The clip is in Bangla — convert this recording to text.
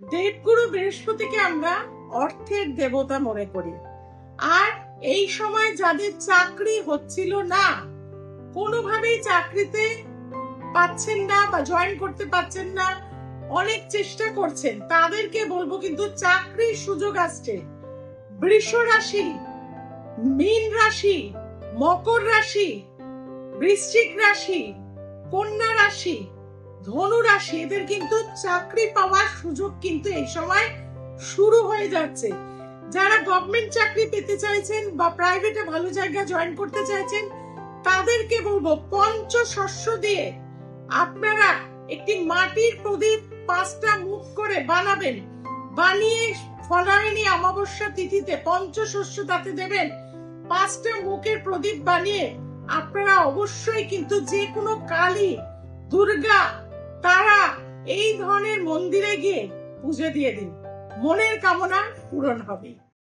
দেবগুরু বৃহস্পতিকে আমরা অর্থের দেবতা মনে করি। আর এই সময় যাদের চাকরি হচ্ছিল না, কোনোভাবেই চাকরিতে পাচ্ছেন না বা জয়েন করতে পারছেন না, অনেক চেষ্টা করছেন, তাদেরকে বলবো কিন্তু চাকরির সুযোগ আসছে। বৃষ রাশি, মীন রাশি, মকর রাশি, বৃশ্চিক রাশি, কন্যা রাশি, ধনু রাশি, এদের কিন্তু চাকরি পাওয়ার সুযোগ কিন্তু এই সময় শুরু হয়ে যাচ্ছে। যারা গভর্নমেন্ট চাকরি পেতে চাইছেন বা প্রাইভেটে ভালো জায়গায় জয়েন করতে চাইছেন, তাদেরকে বলবো পঞ্চশস্য দিয়ে আপনারা একটি মাটির প্রদীপ 5টা মুখ করে বানাবেন, বানিয়ে ফলায়নী অমাবস্যা তিথিতে পঞ্চশস্য তাতে দেবেন। 5টা মুখের প্রদীপ বানিয়ে আপনারা অবশ্যই কিন্তু যে কোনো কালী, দুর্গা, তারা এই ধরনের মন্দিরে গিয়ে পুজো দিয়ে দিন, মনের কামনা পূরণ হবে।